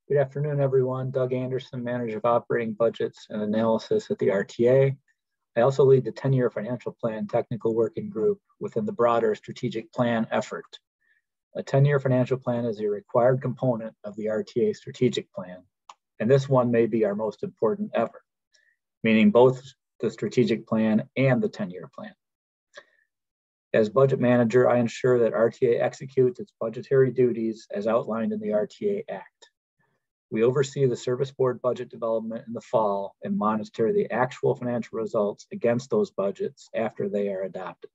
Good afternoon, everyone. Doug Anderson, Manager of Operating Budgets and Analysis at the RTA. I also lead the 10-year financial plan technical working group within the broader strategic plan effort. A 10-year financial plan is a required component of the RTA strategic plan, and this one may be our most important ever, meaning both the strategic plan and the 10-year plan. As budget manager, I ensure that RTA executes its budgetary duties as outlined in the RTA Act. We oversee the service board budget development in the fall and monitor the actual financial results against those budgets after they are adopted.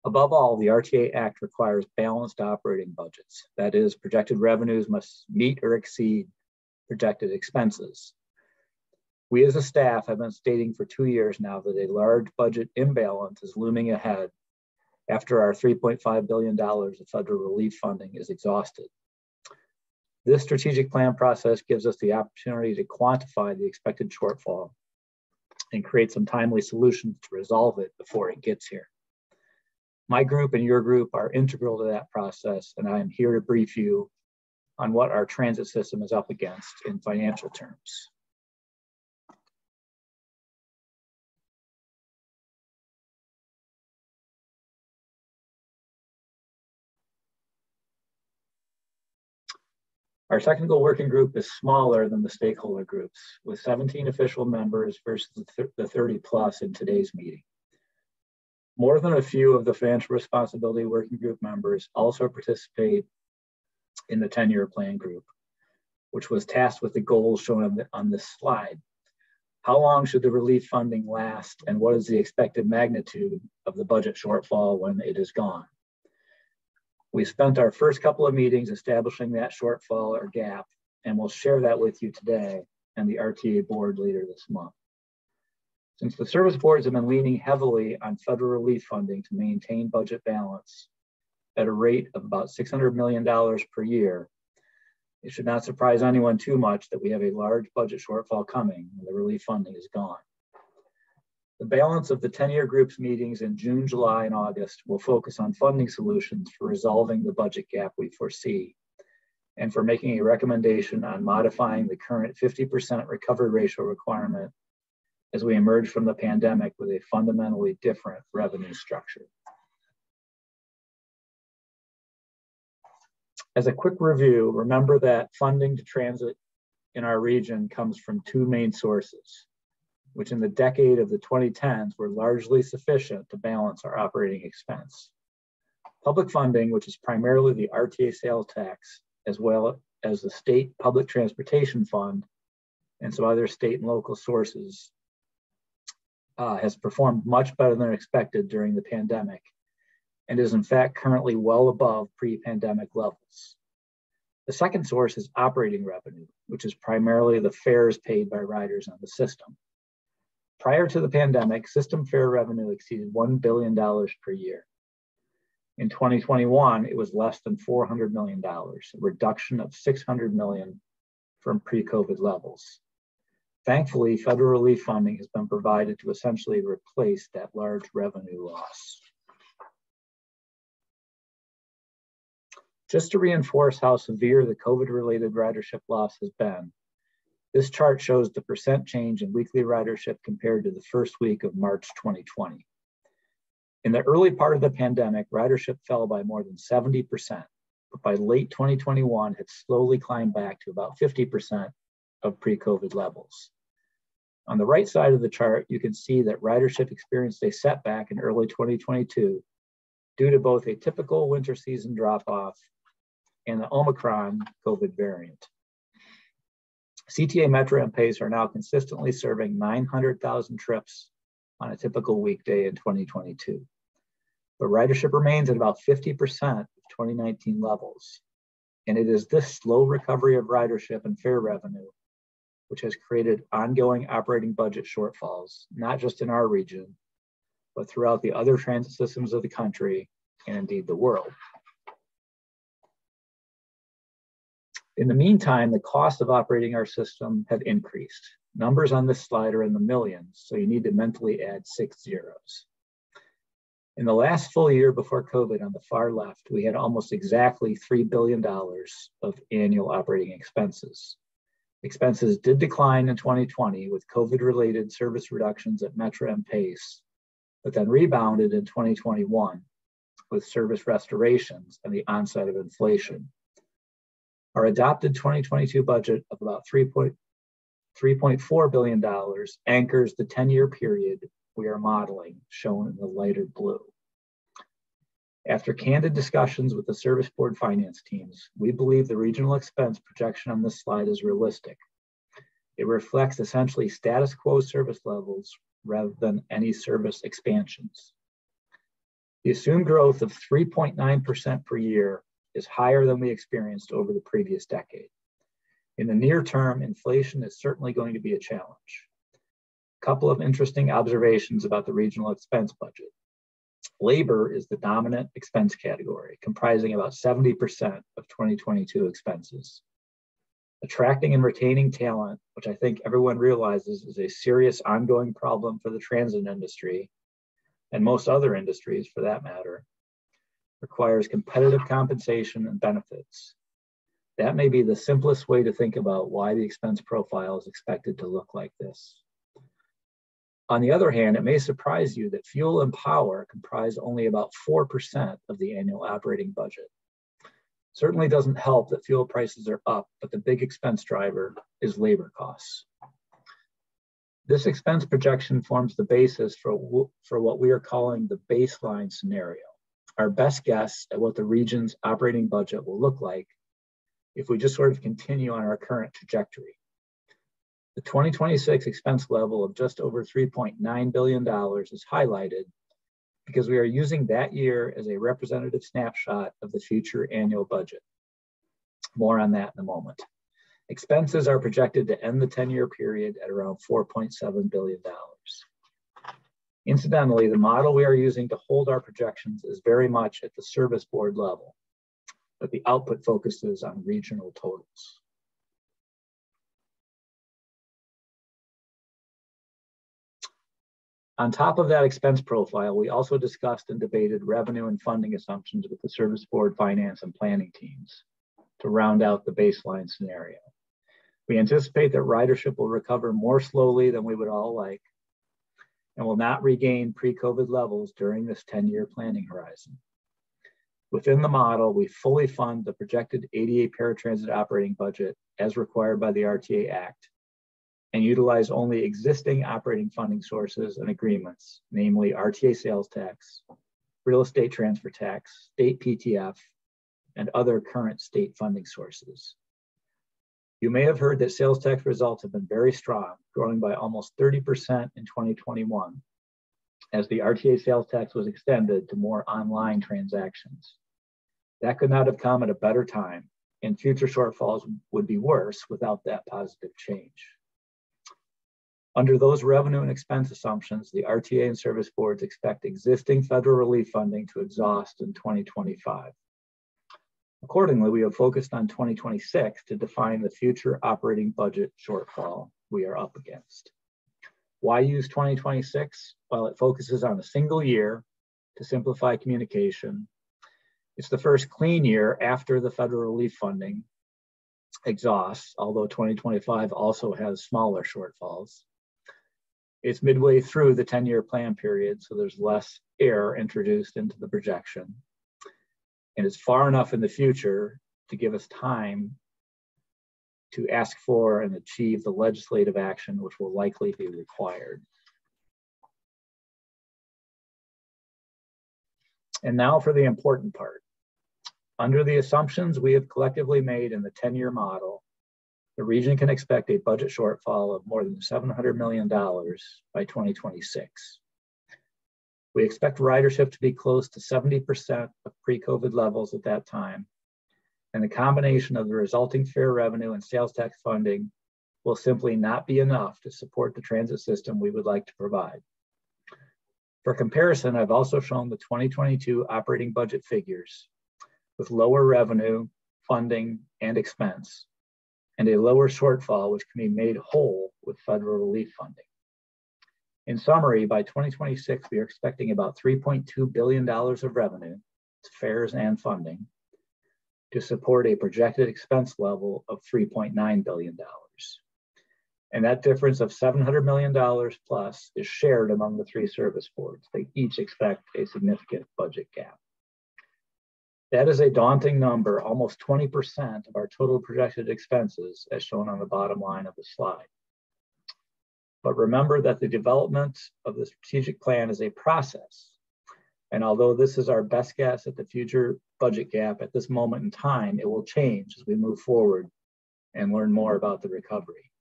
Above all, the RTA Act requires balanced operating budgets. That is, projected revenues must meet or exceed projected expenses. We as a staff have been stating for 2 years now that a large budget imbalance is looming ahead after our $3.5 billion of federal relief funding is exhausted. This strategic plan process gives us the opportunity to quantify the expected shortfall and create some timely solutions to resolve it before it gets here. My group and your group are integral to that process, and I am here to brief you on what our transit system is up against in financial terms. Our technical working group is smaller than the stakeholder groups, with 17 official members versus the 30 plus in today's meeting. More than a few of the financial responsibility working group members also participate in the 10-year plan group, which was tasked with the goals shown on this slide. How long should the relief funding last, and what is the expected magnitude of the budget shortfall when it is gone? We spent our first couple of meetings establishing that shortfall or gap, and we'll share that with you today and the RTA board later this month. Since the service boards have been leaning heavily on federal relief funding to maintain budget balance at a rate of about $600 million per year, it should not surprise anyone too much that we have a large budget shortfall coming when the relief funding is gone. The balance of the 10-year group's meetings in June, July, and August will focus on funding solutions for resolving the budget gap we foresee and for making a recommendation on modifying the current 50% recovery ratio requirement as we emerge from the pandemic with a fundamentally different revenue structure. As a quick review, remember that funding to transit in our region comes from two main sources, which in the decade of the 2010s were largely sufficient to balance our operating expense. Public funding, which is primarily the RTA sales tax, as well as the state public transportation fund and some other state and local sources, has performed much better than expected during the pandemic and is in fact currently well above pre-pandemic levels. The second source is operating revenue, which is primarily the fares paid by riders on the system. Prior to the pandemic, system fare revenue exceeded $1 billion per year. In 2021, it was less than $400 million, a reduction of $600 million from pre-COVID levels. Thankfully, federal relief funding has been provided to essentially replace that large revenue loss. Just to reinforce how severe the COVID-related ridership loss has been, this chart shows the percent change in weekly ridership compared to the first week of March 2020. In the early part of the pandemic, ridership fell by more than 70%, but by late 2021, had slowly climbed back to about 50% of pre-COVID levels. On the right side of the chart, you can see that ridership experienced a setback in early 2022 due to both a typical winter season drop-off and the Omicron COVID variant. CTA Metro and Pace are now consistently serving 900,000 trips on a typical weekday in 2022. But ridership remains at about 50% of 2019 levels. And it is this slow recovery of ridership and fare revenue which has created ongoing operating budget shortfalls, not just in our region, but throughout the other transit systems of the country and indeed the world. In the meantime, the cost of operating our system have increased. Numbers on this slide are in the millions, so you need to mentally add 6 zeros. In the last full year before COVID on the far left, we had almost exactly $3 billion of annual operating expenses. Expenses did decline in 2020 with COVID-related service reductions at Metro and Pace, but then rebounded in 2021 with service restorations and the onset of inflation. Our adopted 2022 budget of about $3.4 billion anchors the 10-year period we are modeling, shown in the lighter blue. After candid discussions with the service board finance teams, we believe the regional expense projection on this slide is realistic. It reflects essentially status quo service levels rather than any service expansions. The assumed growth of 3.9% per year is higher than we experienced over the previous decade. In the near term, inflation is certainly going to be a challenge. A couple of interesting observations about the regional expense budget. Labor is the dominant expense category, comprising about 70% of 2022 expenses. Attracting and retaining talent, which I think everyone realizes is a serious ongoing problem for the transit industry, and most other industries for that matter, requires competitive compensation and benefits. That may be the simplest way to think about why the expense profile is expected to look like this. On the other hand, it may surprise you that fuel and power comprise only about 4% of the annual operating budget. Certainly doesn't help that fuel prices are up, but the big expense driver is labor costs. This expense projection forms the basis for what we are calling the baseline scenario, our best guess at what the region's operating budget will look like if we just sort of continue on our current trajectory. The 2026 expense level of just over $3.9 billion is highlighted because we are using that year as a representative snapshot of the future annual budget. More on that in a moment. Expenses are projected to end the 10-year period at around $4.7 billion. Incidentally, the model we are using to hold our projections is very much at the service board level, but the output focuses on regional totals. On top of that expense profile, we also discussed and debated revenue and funding assumptions with the service board finance and planning teams to round out the baseline scenario. We anticipate that ridership will recover more slowly than we would all like and will not regain pre-COVID levels during this 10-year planning horizon. Within the model, we fully fund the projected ADA paratransit operating budget as required by the RTA Act and utilize only existing operating funding sources and agreements, namely RTA sales tax, real estate transfer tax, state PTF, and other current state funding sources. You may have heard that sales tax results have been very strong, growing by almost 30% in 2021, as the RTA sales tax was extended to more online transactions. That could not have come at a better time, and future shortfalls would be worse without that positive change. Under those revenue and expense assumptions, the RTA and service boards expect existing federal relief funding to exhaust in 2025. Accordingly, we have focused on 2026 to define the future operating budget shortfall we are up against. Why use 2026? Well, it focuses on a single year to simplify communication. It's the first clean year after the federal relief funding exhausts, although 2025 also has smaller shortfalls. It's midway through the 10-year plan period, so there's less air introduced into the projection. And it's far enough in the future to give us time to ask for and achieve the legislative action which will likely be required. And now for the important part. Under the assumptions we have collectively made in the 10-year model, the region can expect a budget shortfall of more than $700 million by 2026. We expect ridership to be close to 70% of pre-COVID levels at that time, and the combination of the resulting fare revenue and sales tax funding will simply not be enough to support the transit system we would like to provide. For comparison, I've also shown the 2022 operating budget figures with lower revenue, funding, and expense, and a lower shortfall which can be made whole with federal relief funding. In summary, by 2026, we are expecting about $3.2 billion of revenue, fares and funding, to support a projected expense level of $3.9 billion. And that difference of $700 million plus is shared among the three service boards. They each expect a significant budget gap. That is a daunting number, almost 20% of our total projected expenses, as shown on the bottom line of the slide. But remember that the development of the strategic plan is a process. And although this is our best guess at the future budget gap at this moment in time, it will change as we move forward and learn more about the recovery.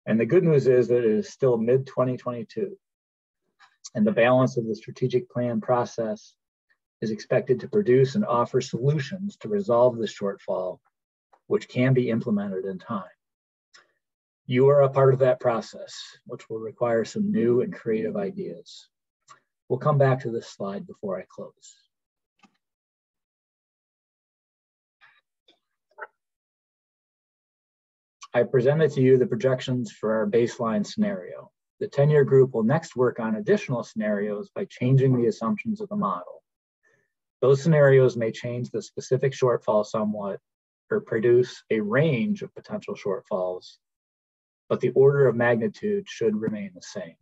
And the good news is that it is still mid-2022, and the balance of the strategic plan process is expected to produce and offer solutions to resolve the shortfall, which can be implemented in time. You are a part of that process, which will require some new and creative ideas. We'll come back to this slide before I close. I presented to you the projections for our baseline scenario. The 10-year group will next work on additional scenarios by changing the assumptions of the model. Those scenarios may change the specific shortfall somewhat or produce a range of potential shortfalls, but the order of magnitude should remain the same.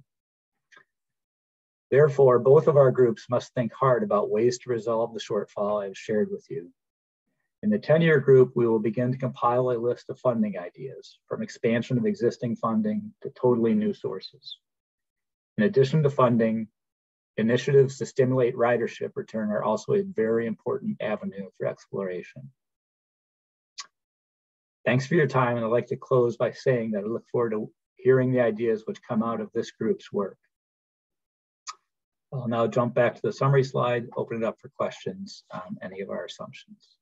Therefore, both of our groups must think hard about ways to resolve the shortfall I've shared with you. In the 10-year group, we will begin to compile a list of funding ideas, from expansion of existing funding to totally new sources. In addition to funding, initiatives to stimulate ridership return are also a very important avenue for exploration. Thanks for your time, and I'd like to close by saying that I look forward to hearing the ideas which come out of this group's work. I'll now jump back to the summary slide, open it up for questions on any of our assumptions.